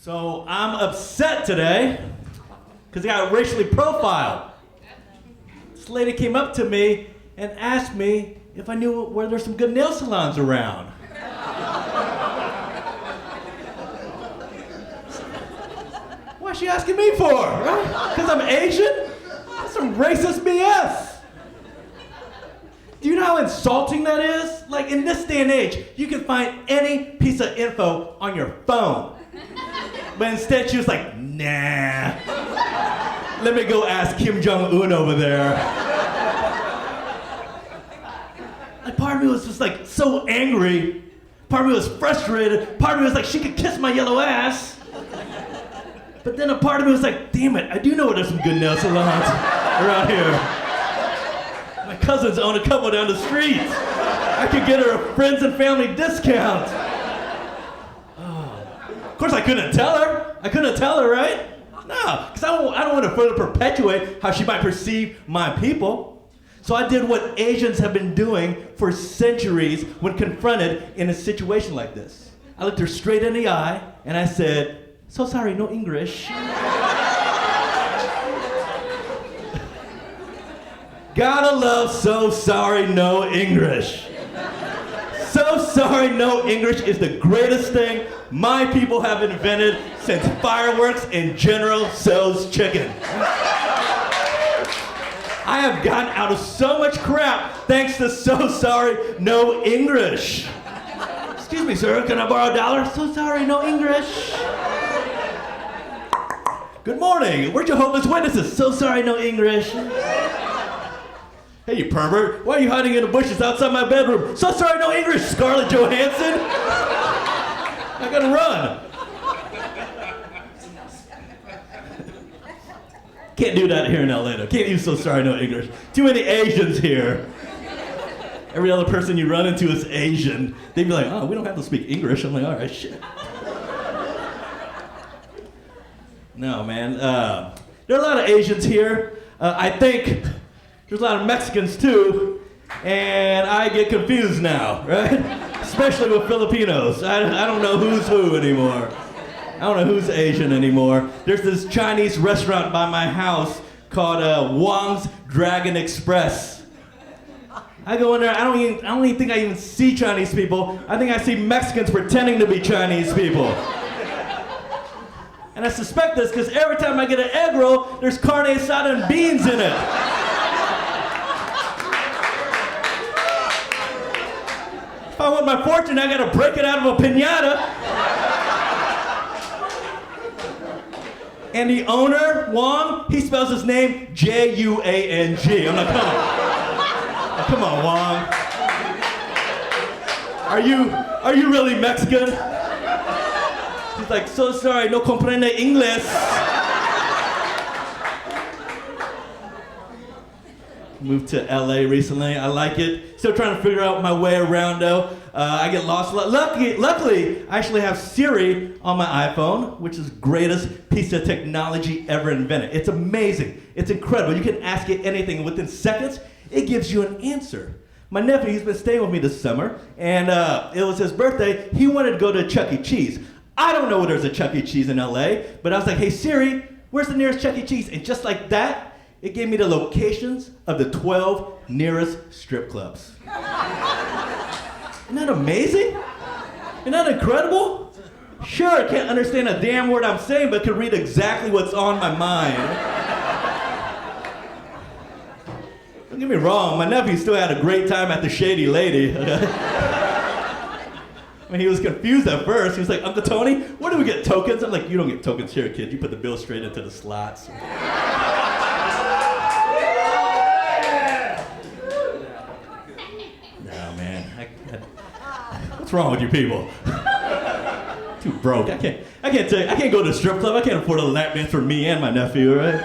So I'm upset today because I got racially profiled. This lady came up to me and asked me if I knew where there's some good nail salons around. What's she asking me for? Right? Because I'm Asian? That's some racist BS. Do you know how insulting that is? Like, in this day and age, you can find any piece of info on your phone. But instead, she was like, nah. Let me go ask Kim Jong Un over there. Like, part of me was just like so angry. Part of me was frustrated. Part of me was like, she could kiss my yellow ass. But then a part of me was like, damn it, I do know there's some good nail salons around here. My cousins own a couple down the street. I could get her a friends and family discount. Of course, I couldn't tell her. I couldn't tell her, right? No, because I don't want to further perpetuate how she might perceive my people. So I did what Asians have been doing for centuries when confronted in a situation like this. I looked her straight in the eye and I said, so sorry, no English. Gotta love so sorry, no English. So sorry, no English is the greatest thing my people have invented since fireworks and General Tso's chicken. I have gotten out of so much crap thanks to so sorry, no English. Excuse me, sir, can I borrow $1? So sorry, no English. Good morning, we're Jehovah's Witnesses. So sorry, no English. Hey, you pervert, why are you hiding in the bushes outside my bedroom? So sorry, no English, Scarlett Johansson. I gotta run. Can't do that here in LA though. Can't use so sorry, no English. Too many Asians here. Every other person you run into is Asian. They'd be like, oh, we don't have to speak English. I'm like, all right, shit. No, man. There are a lot of Asians here. I think there's a lot of Mexicans too, and I get confused now, right? Especially with Filipinos. I don't know who's who anymore. I don't know who's Asian anymore. There's this Chinese restaurant by my house called Wang's Dragon Express. I go in there, I don't even think I even see Chinese people. I think I see Mexicans pretending to be Chinese people. And I suspect this because every time I get an egg roll, there's carne asada and beans in it. If I want my fortune, I gotta break it out of a piñata. And the owner, Wong, he spells his name J-U-A-N-G. I'm like, come on. Come on, Wong. Are you really Mexican? He's like, so sorry, no comprende inglés. Moved to LA recently. I like it. Still trying to figure out my way around though. I get lost. Luckily, I actually have Siri on my iPhone, which is the greatest piece of technology ever invented. It's amazing. It's incredible. You can ask it anything. Within seconds, it gives you an answer. My nephew, he's been staying with me this summer, and it was his birthday. He wanted to go to Chuck E. Cheese. I don't know where there's a Chuck E. Cheese in LA, but I was like, hey Siri, where's the nearest Chuck E. Cheese? And just like that, it gave me the locations of the 12 nearest strip clubs. Isn't that amazing? Isn't that incredible? Sure, I can't understand a damn word I'm saying, but can read exactly what's on my mind. Don't get me wrong, my nephew still had a great time at the Shady Lady. I mean, he was confused at first. He was like, Uncle Tony, where do we get tokens? I'm like, you don't get tokens here, kid. You put the bill straight into the slots. What's wrong with you people? Too broke. I can't go to a strip club. I can't afford a lap dance for me and my nephew, right?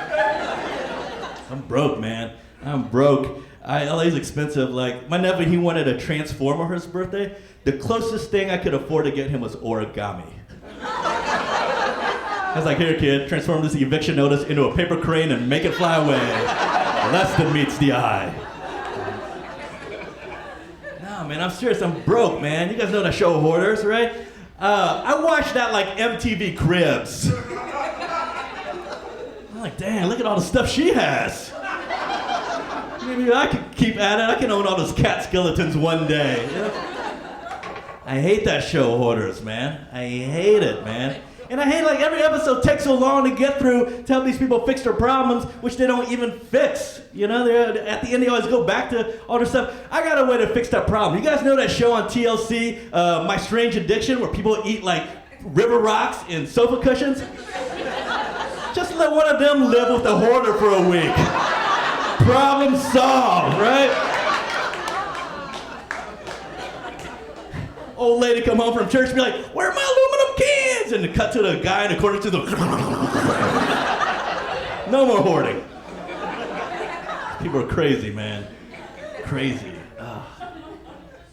I'm broke, man. I'm broke. LA's expensive. Like, my nephew, he wanted a transformer for his birthday. The closest thing I could afford to get him was origami. I was like, here, kid, transform this eviction notice into a paper crane and make it fly away. Less than meets the eye. No, man, I'm serious. I'm broke, man. You guys know that show Hoarders, right? I watched that like MTV Cribs. I'm like, damn, look at all the stuff she has. Maybe I could keep at it. I can own all those cat skeletons one day. You know? I hate that show, Hoarders, man. I hate it, man. And I hate like every episode takes so long to get through to help these people fix their problems, which they don't even fix. You know, at the end they always go back to all their stuff. I got a way to fix that problem. You guys know that show on TLC, My Strange Addiction, where people eat like river rocks and sofa cushions? Just let one of them live with the hoarder for a week. Problem solved, right? Old lady come home from church and be like, where are my aluminum cans? And cut to the guy in the corner to the... No more hoarding. People are crazy, man. Crazy.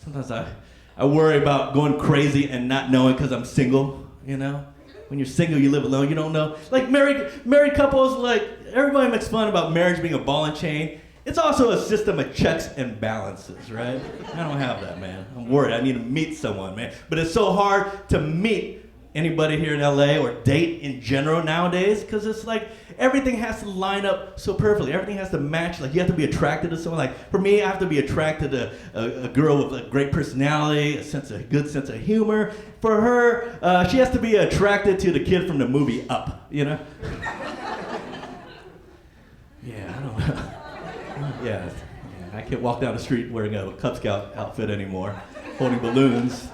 Sometimes I worry about going crazy and not knowing because I'm single, you know? When you're single, you live alone, you don't know. Like married couples, like everybody makes fun about marriage being a ball and chain. It's also a system of checks and balances, right? I don't have that, man. I'm worried. I need to meet someone, man. But it's so hard to meet anybody here in LA or date in general nowadays because it's like everything has to line up so perfectly. Everything has to match. Like you have to be attracted to someone. Like for me, I have to be attracted to a girl with a great personality, a good sense of humor. For her, she has to be attracted to the kid from the movie Up, you know? Yeah, I don't know. Yeah, I can't walk down the street wearing a Cub Scout outfit anymore, holding balloons.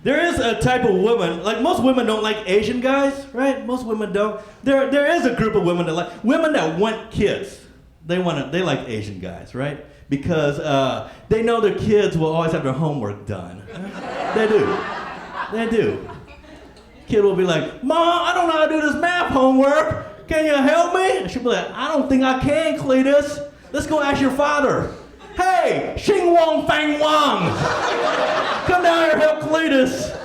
There is a type of woman, like most women don't like Asian guys, right? Most women don't. There is a group of women that want kids. They like Asian guys, right? Because they know their kids will always have their homework done. They do. Kid will be like, Mom, I don't know how to do this math homework. Can you help me? And she'll be like, I don't think I can, Cletus. Let's go ask your father. Hey, Xing Wang Fang Wang. Come down here, help Cletus.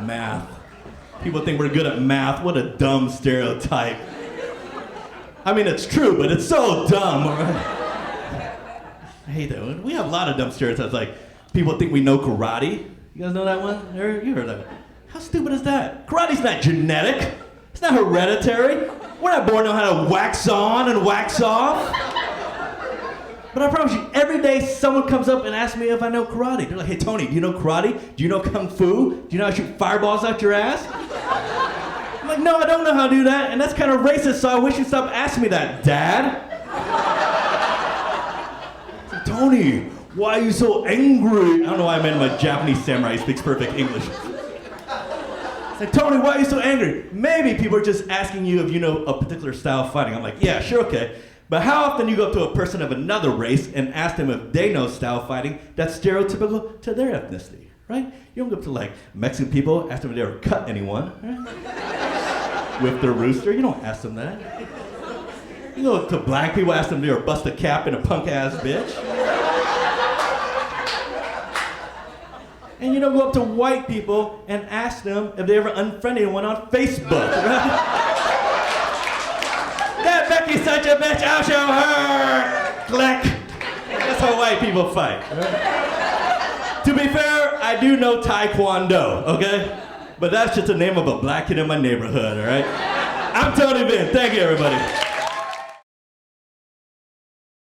Math. People think we're good at math. What a dumb stereotype. I mean, it's true, but it's so dumb. I hate that one. We have a lot of dumb stereotypes. Like, people think we know karate. You guys know that one? You heard that one. How stupid is that? Karate's not genetic. It's not hereditary. We're not born knowing how to wax on and wax off. But I promise you, every day someone comes up and asks me if I know karate. They're like, hey, Tony, do you know karate? Do you know kung fu? Do you know how to shoot fireballs out your ass? I'm like, no, I don't know how to do that. And that's kind of racist, so I wish you'd stop asking me that, Dad. So, Tony, why are you so angry? I don't know why I meant my Japanese samurai. He speaks perfect English. It's like, Tony, why are you so angry? Maybe people are just asking you if you know a particular style of fighting. I'm like, yeah, sure, okay. But how often you go up to a person of another race and ask them if they know style of fighting that's stereotypical to their ethnicity, right? You don't go up to like Mexican people, ask them if they ever cut anyone, right? With their rooster, you don't ask them that. You go to black people, ask them if they ever bust a cap in a punk ass bitch. And you don't go up to white people and ask them if they ever unfriended anyone on Facebook, right? That Becky's such a bitch, I'll show her! Click. That's how white people fight, right? To be fair, I do know Taekwondo, okay? But that's just the name of a black kid in my neighborhood, all right? I'm Tony Vinh. Thank you, everybody.